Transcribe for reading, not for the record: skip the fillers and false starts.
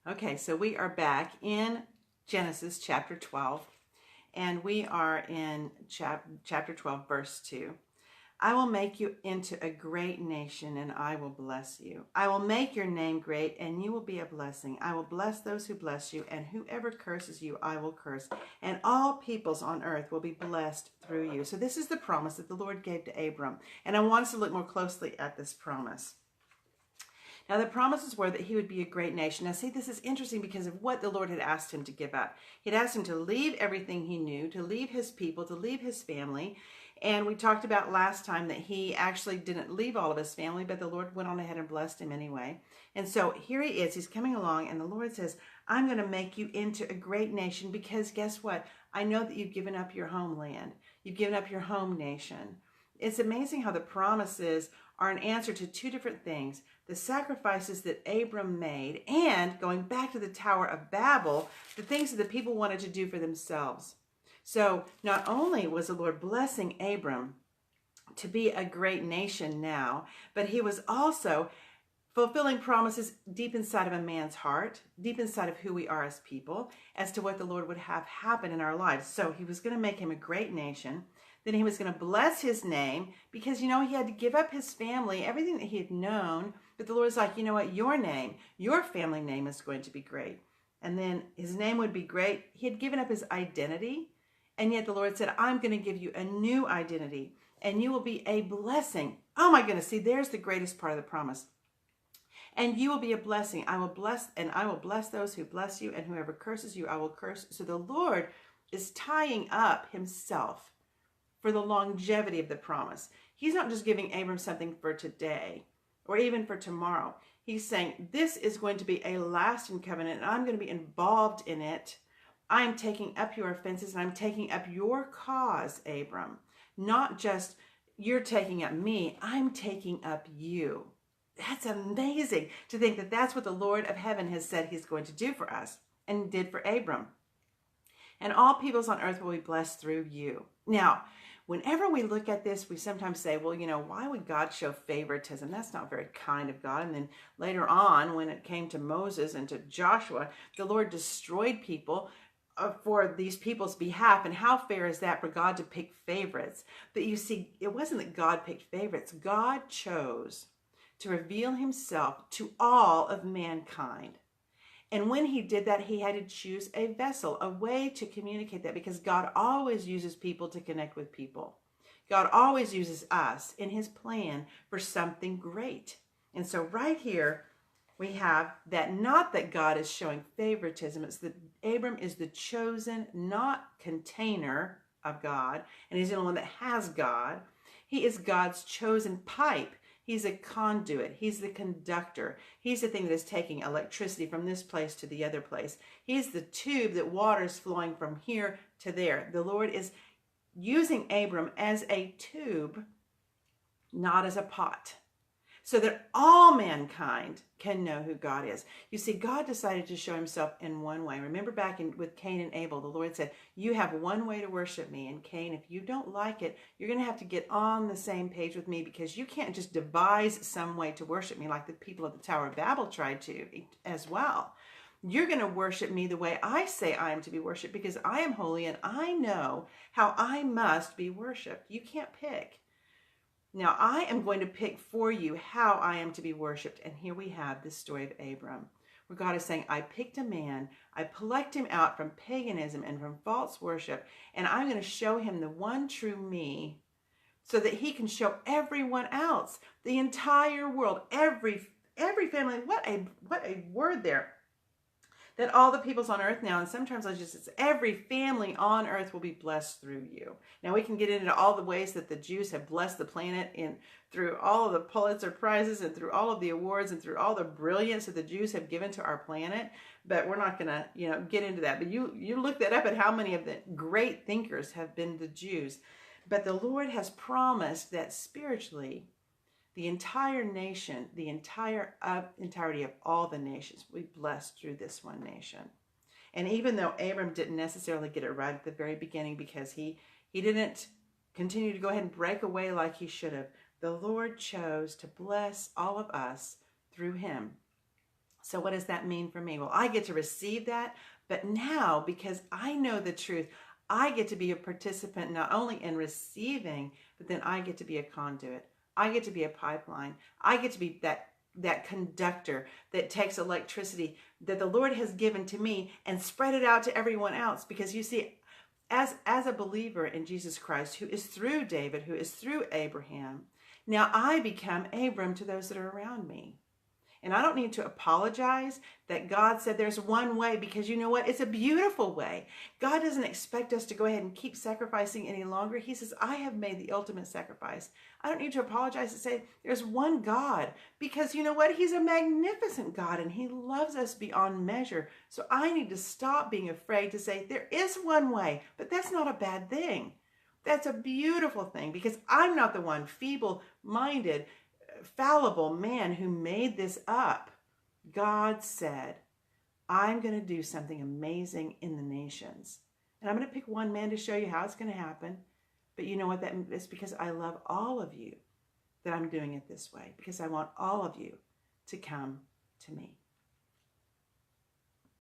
Okay, so we are back in Genesis chapter 12, and we are in chapter 12, verse 2. I will make you into a great nation, and I will bless you. I will make your name great, and you will be a blessing. I will bless those who bless you, and whoever curses you, I will curse. And all peoples on earth will be blessed through you. So this is the promise that the Lord gave to Abram. And I want us to look more closely at this promise. Now, the promises were that he would be a great nation. Now, see, this is interesting because of what the Lord had asked him to give up. He'd asked him to leave everything he knew, to leave his people, to leave his family. And we talked about last time that he actually didn't leave all of his family, but the Lord went on ahead and blessed him anyway. And so here he is. He's coming along, and the Lord says, I'm going to make you into a great nation because guess what? I know that you've given up your homeland. You've given up your home nation. It's amazing how the promises are an answer to two different things. The sacrifices that Abram made, and going back to the Tower of Babel, the things that the people wanted to do for themselves. So not only was the Lord blessing Abram to be a great nation now, but he was also fulfilling promises deep inside of a man's heart, deep inside of who we are as people, as to what the Lord would have happen in our lives. So he was going to make him a great nation. Then he was going to bless his name because, he had to give up his family, everything that he had known. But the Lord's like, you know what? Your name, your family name is going to be great. And then his name would be great. He had given up his identity. And yet the Lord said, I'm going to give you a new identity and you will be a blessing. Oh my goodness. See, there's the greatest part of the promise. And you will be a blessing. I will bless those who bless you, and whoever curses you, I will curse. So the Lord is tying up himself for the longevity of the promise. He's not just giving Abram something for today or even for tomorrow. He's saying, this is going to be a lasting covenant, and I'm going to be involved in it. I'm taking up your offenses, and I'm taking up your cause, Abram. Not just you're taking up me, I'm taking up you. That's amazing to think that that's what the Lord of heaven has said he's going to do for us and did for Abram. And all peoples on earth will be blessed through you. Now, whenever we look at this, we sometimes say, well, why would God show favoritism? That's not very kind of God. And then later on, when it came to Moses and to Joshua, the Lord destroyed people for these people's behalf. And how fair is that for God to pick favorites? But you see, it wasn't that God picked favorites. God chose to reveal himself to all of mankind. And when he did that, he had to choose a vessel, a way to communicate that, because God always uses people to connect with people. God always uses us in his plan for something great. And so right here, we have that, not that God is showing favoritism, it's that Abram is the chosen, not container of God, and he's the only one that has God. He is God's chosen pipe. He's a conduit. He's the conductor. He's the thing that is taking electricity from this place to the other place. He's the tube that water is flowing from here to there. The Lord is using Abram as a tube, not as a pot, so that all mankind can know who God is. You see, God decided to show himself in one way. Remember back with Cain and Abel, the Lord said, you have one way to worship me. And Cain, if you don't like it, you're going to have to get on the same page with me, because you can't just devise some way to worship me like the people of the Tower of Babel tried to as well. You're going to worship me the way I say I am to be worshiped, because I am holy and I know how I must be worshiped. You can't pick. Now, I am going to pick for you how I am to be worshiped. And here we have this story of Abram, where God is saying, I picked a man, I plucked him out from paganism and from false worship, and I'm going to show him the one true me, so that he can show everyone else, the entire world, every family. What a word there. That all the peoples on earth now, and sometimes it's every family on earth will be blessed through you. Now we can get into all the ways that the Jews have blessed the planet through all of the Pulitzer Prizes and through all of the awards and through all the brilliance that the Jews have given to our planet. But we're not going to, get into that. But you look that up at how many of the great thinkers have been the Jews. But the Lord has promised that spiritually, the entire nation, the entirety of all the nations will be blessed through this one nation. And even though Abram didn't necessarily get it right at the very beginning, because he didn't continue to go ahead and break away like he should have, the Lord chose to bless all of us through him. So what does that mean for me? Well, I get to receive that, but now because I know the truth, I get to be a participant not only in receiving, but then I get to be a conduit. I get to be a pipeline. I get to be that conductor that takes electricity that the Lord has given to me and spread it out to everyone else. Because you see, as a believer in Jesus Christ, who is through David, who is through Abraham, now I become Abram to those that are around me. And I don't need to apologize that God said there's one way, because you know what? It's a beautiful way. God doesn't expect us to go ahead and keep sacrificing any longer. He says, I have made the ultimate sacrifice. I don't need to apologize and say there's one God, because you know what? He's a magnificent God and he loves us beyond measure. So I need to stop being afraid to say there is one way, but that's not a bad thing. That's a beautiful thing, because I'm not the one feeble-minded, fallible man who made this up. God said, I'm going to do something amazing in the nations. And I'm going to pick one man to show you how it's going to happen. But you know what? That is because I love all of you that I'm doing it this way, because I want all of you to come to me.